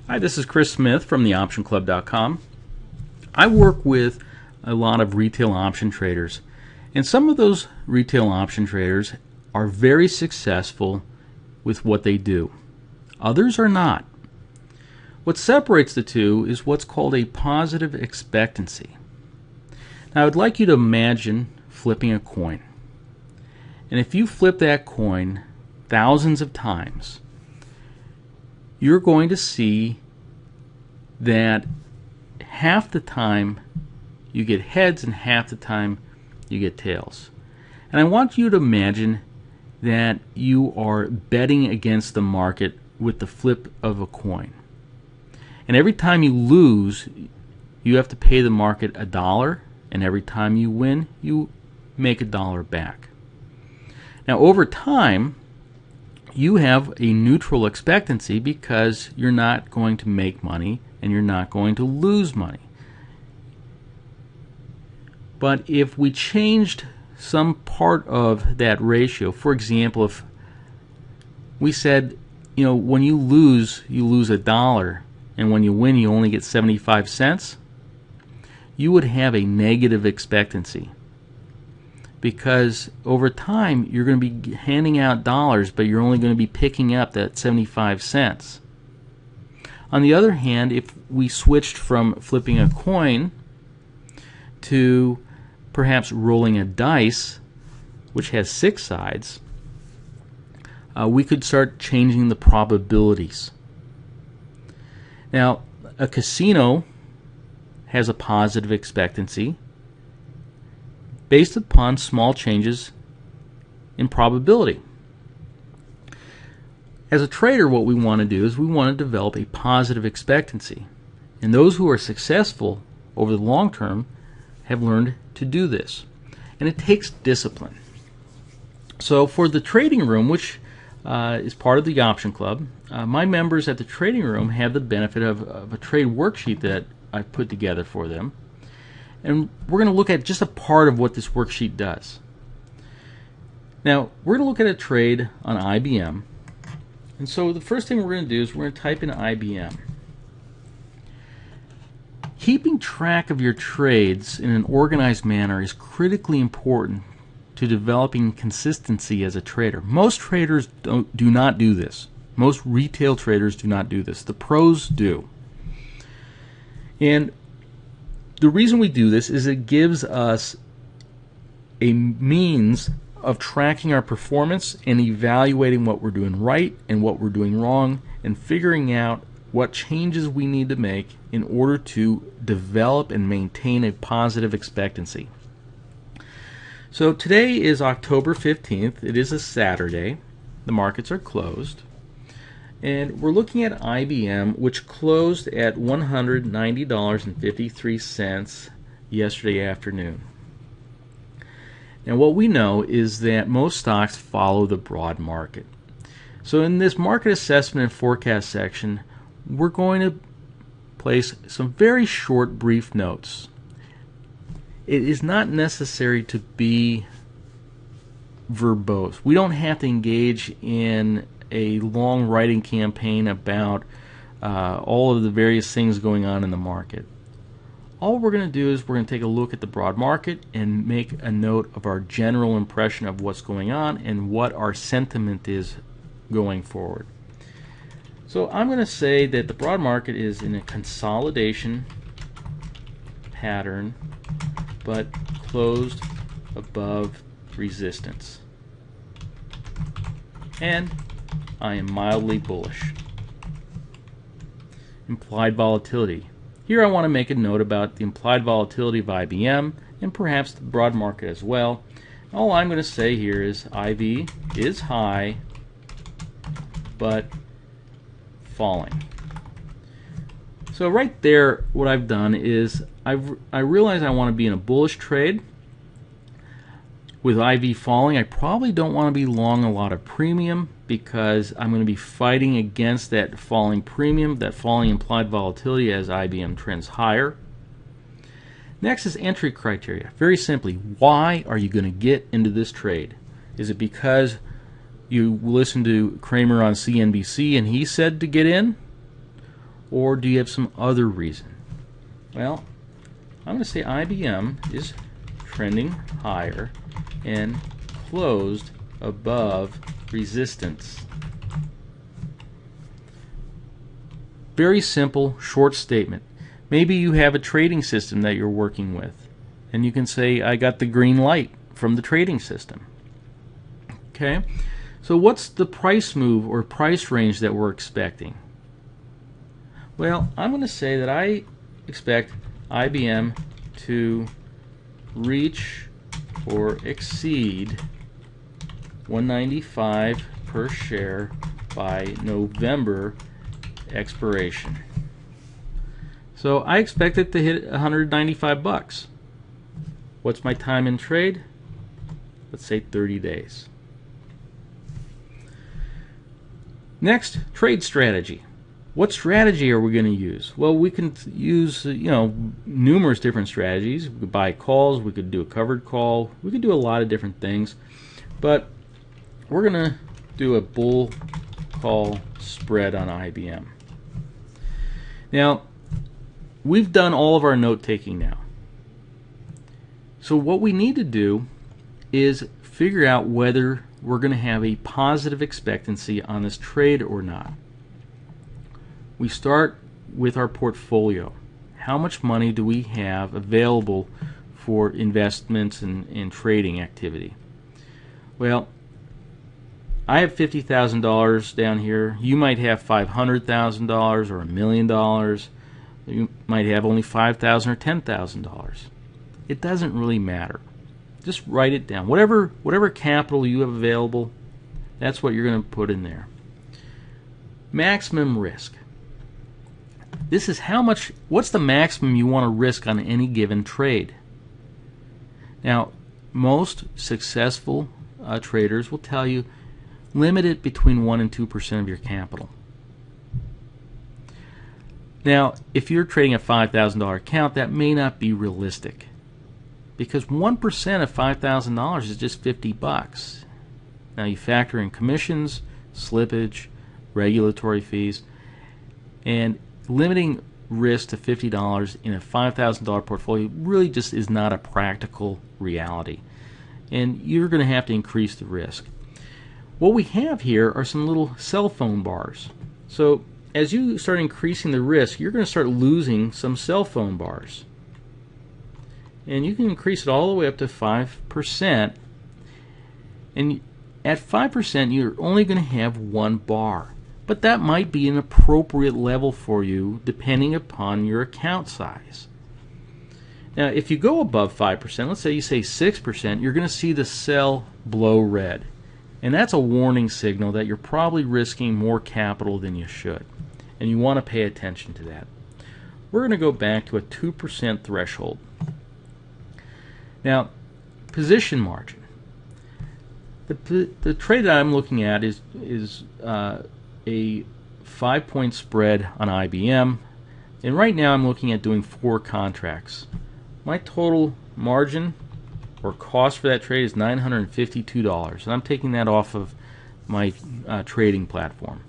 Hi, this is Chris Smith from theoptionclub.com. I work with a lot of retail option traders, and some of those retail option traders are very successful with what they do. Others are not. What separates the two is what's called a positive expectancy. Now, I'd like you to imagine flipping a coin. And if you flip that coin thousands of times, you're going to see that half the time you get heads and half the time you get tails. And I want you to imagine that you are betting against the market with the flip of a coin. And every time you lose, you have to pay the market $1, and every time you win, you make $1 back. Now, over time, you have a neutral expectancy because you're not going to make money and you're not going to lose money. But if we changed some part of that ratio, for example, if we said, when you lose $1, and when you win, you only get 75 cents, you would have a negative expectancy. Because over time, you're going to be handing out dollars, but you're only going to be picking up that 75 cents. On the other hand, if we switched from flipping a coin to perhaps rolling a dice, which has 6 sides, we could start changing the probabilities. Now, a casino has a positive expectancy based upon small changes in probability. As a trader, what we want to do is we want to develop a positive expectancy. And those who are successful over the long term have learned to do this. And it takes discipline. So for the trading room, which is part of the Option Club, my members at the trading room have the benefit of a trade worksheet that I put together for them. And we're going to look at just a part of what this worksheet does. Now, we're going to look at a trade on IBM. And so the first thing we're going to do is we're going to type in IBM. Keeping track of your trades in an organized manner is critically important to developing consistency as a trader. Most traders do not do this. Most retail traders do not do this. The pros do. And the reason we do this is it gives us a means of tracking our performance and evaluating what we're doing right and what we're doing wrong and figuring out what changes we need to make in order to develop and maintain a positive expectancy. So today is October 15th. It is a Saturday. The markets are closed. And we're looking at IBM, which closed at $190.53 yesterday afternoon. Now, what we know is that most stocks follow the broad market. So in this market assessment and forecast section, we're going to place some very short, brief notes. It is not necessary to be verbose. We don't have to engage in a long writing campaign about all of the various things going on in the market. All we're going to do is we're going to take a look at the broad market and make a note of our general impression of what's going on and what our sentiment is going forward. So I'm going to say that the broad market is in a consolidation pattern but closed above resistance. And I am mildly bullish. Implied volatility. Here I want to make a note about the implied volatility of IBM and perhaps the broad market as well. All I'm going to say here is IV is high but falling. So right there, what I've done is I realize I want to be in a bullish trade. With IV falling, I probably don't want to be long a lot of premium because I'm going to be fighting against that falling premium, that falling implied volatility as IBM trends higher. Next is entry criteria. Very simply, why are you going to get into this trade? Is it because you listened to Kramer on CNBC and he said to get in? or do you have some other reason? Well, I'm going to say IBM is trending higher and closed above resistance. Very simple, short statement. Maybe you have a trading system that you're working with, and you can say, I got the green light from the trading system. Okay, so what's the price move or price range that we're expecting? Well, I'm going to say that I expect IBM to reach or exceed 195 per share by November expiration. So I expect it to hit 195 bucks. What's my time in trade? Let's say 30 days. Next, trade strategy. What strategy are we going to use? Well, we can use numerous different strategies. We could buy calls, we could do a covered call, we could do a lot of different things, but we're going to do a bull call spread on IBM. Now, we've done all of our note taking now. So what we need to do is figure out whether we're going to have a positive expectancy on this trade or not. We start with our portfolio. How much money do we have available for investments and trading activity? Well, I have $50,000 down here. You might have $500,000 or $1 million. You might have only $5,000 or $10,000. It doesn't really matter. Just write it down. Whatever capital you have available, that's what you're going to put in there. Maximum risk. This is what's the maximum you want to risk on any given trade. Now, most successful traders will tell you limit it between 1 and 2% of your capital. Now, if you're trading a $5,000 account, that may not be realistic, because 1% of $5,000 is just 50 bucks. Now you factor in commissions, slippage, regulatory fees, and limiting risk to $50 in a $5,000 portfolio really just is not a practical reality. And you're going to have to increase the risk. What we have here are some little cell phone bars. So as you start increasing the risk, you're going to start losing some cell phone bars. And you can increase it all the way up to 5%. And at 5%, you're only going to have one bar. But that might be an appropriate level for you depending upon your account size. Now, if you go above 5%, let's say you say 6%, you're going to see the cell blow red. And that's a warning signal that you're probably risking more capital than you should. And you want to pay attention to that. We're going to go back to a 2% threshold. Now, position margin. The trade that I'm looking at is a 5-point spread on IBM, and right now I'm looking at doing 4 contracts. My total margin or cost for that trade is $952, and I'm taking that off of my trading platform.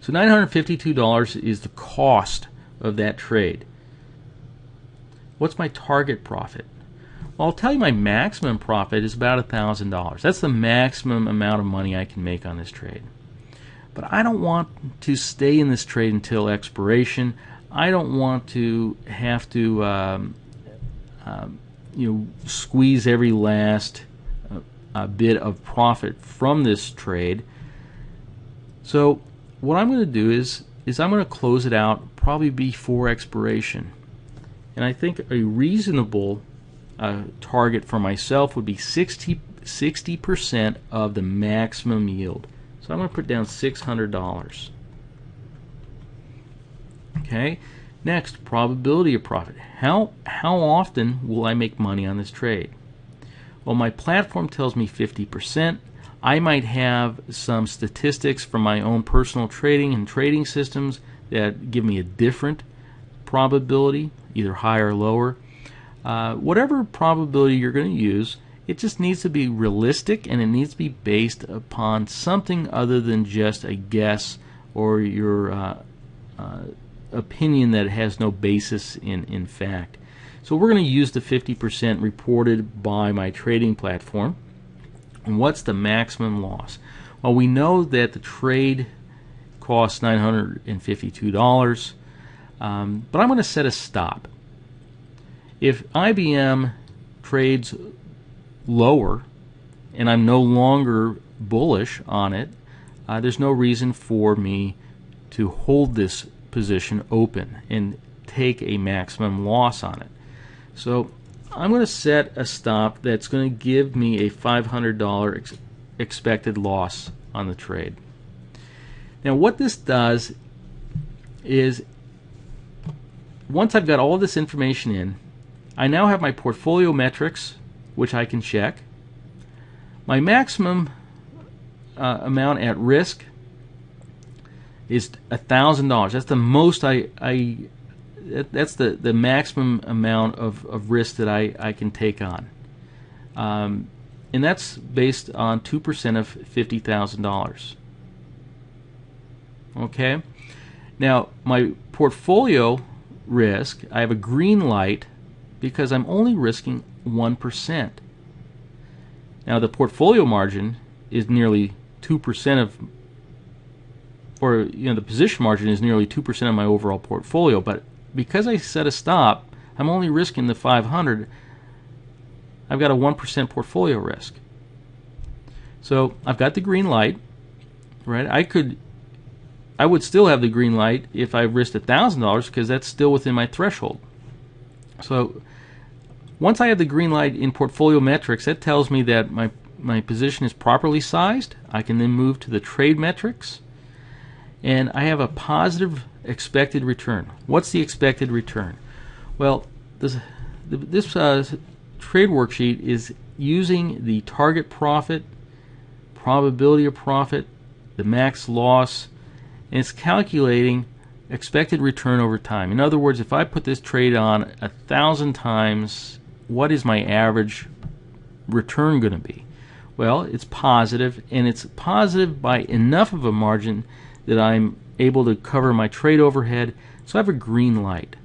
So $952 is the cost of that trade. What's my target profit? Well, I'll tell you my maximum profit is about $1,000. That's the maximum amount of money I can make on this trade. But I don't want to stay in this trade until expiration. I don't want to have to squeeze every last bit of profit from this trade. So what I'm going to do is I'm going to close it out probably before expiration. And I think a reasonable target for myself would be 60% of the maximum yield. So I'm going to put down $600. Okay. Next, probability of profit. How often will I make money on this trade? Well, my platform tells me 50%. I might have some statistics from my own personal trading and trading systems that give me a different probability, either higher or lower. Whatever probability you're going to use, it just needs to be realistic, and it needs to be based upon something other than just a guess or your opinion that has no basis in fact. So we're going to use the 50% reported by my trading platform. And what's the maximum loss? Well, we know that the trade costs $952, but I'm going to set a stop. If IBM trades lower and I'm no longer bullish on it, there's no reason for me to hold this position open and take a maximum loss on it. So I'm going to set a stop that's going to give me a $500 expected loss on the trade. Now what this does is, once I've got all this information in, I now have my portfolio metrics, which I can check. My maximum amount at risk is $1,000. That's the most that's the maximum amount of risk that I can take on. And that's based on 2% of $50,000. Okay? Now, my portfolio risk, I have a green light because I'm only risking 1%. Now, the portfolio margin is nearly 2% of, or the position margin is nearly 2% of my overall portfolio, but because I set a stop, I'm only risking the 500. I've got a 1% portfolio risk. So I've got the green light, right? I would still have the green light if I risked $1,000 because that's still within my threshold. So once I have the green light in portfolio metrics, that tells me that my position is properly sized. I can then move to the trade metrics, and I have a positive expected return. What's the expected return? Well, this trade worksheet is using the target profit, probability of profit, the max loss, and it's calculating expected return over time. In other words, if I put this trade on 1,000 times, what is my average return going to be? Well, it's positive, and it's positive by enough of a margin that I'm able to cover my trade overhead, so I have a green light.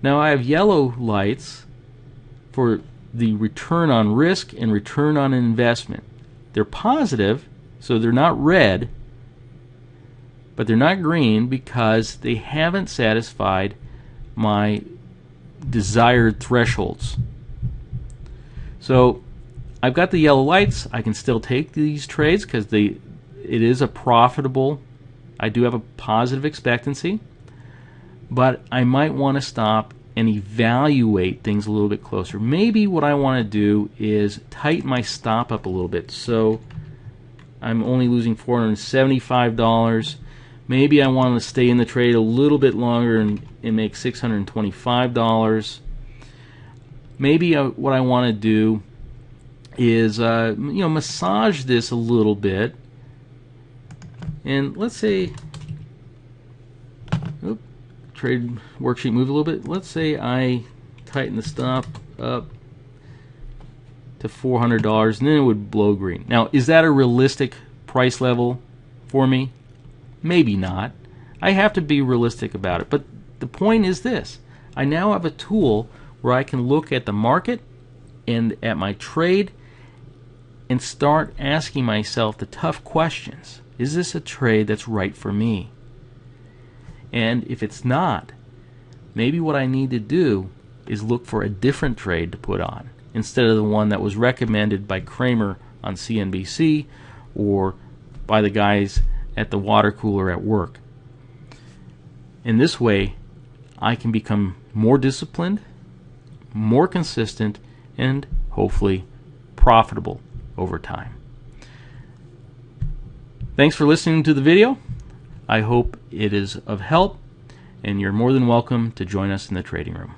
Now I have yellow lights for the return on risk and return on investment. They're positive, so they're not red, but they're not green because they haven't satisfied my desired thresholds. So I've got the yellow lights. I can still take these trades because it is a profitable, I do have a positive expectancy, but I might want to stop and evaluate things a little bit closer. Maybe what I want to do is tighten my stop up a little bit, so I'm only losing $475. Maybe I want to stay in the trade a little bit longer and make $625. Maybe what I want to do is massage this a little bit, and let's say trade worksheet move a little bit. Let's say I tighten the stop up to $400, and then it would blow green. Now, is that a realistic price level for me? Maybe not. I have to be realistic about it. But the point is this: I now have a tool where I can look at the market and at my trade and start asking myself the tough questions. Is this a trade that's right for me? And if it's not, maybe what I need to do is look for a different trade to put on instead of the one that was recommended by Kramer on CNBC or by the guys at the water cooler at work. In this way, I can become more disciplined, more consistent, and hopefully profitable over time. Thanks for listening to the video. I hope it is of help, and you're more than welcome to join us in the trading room.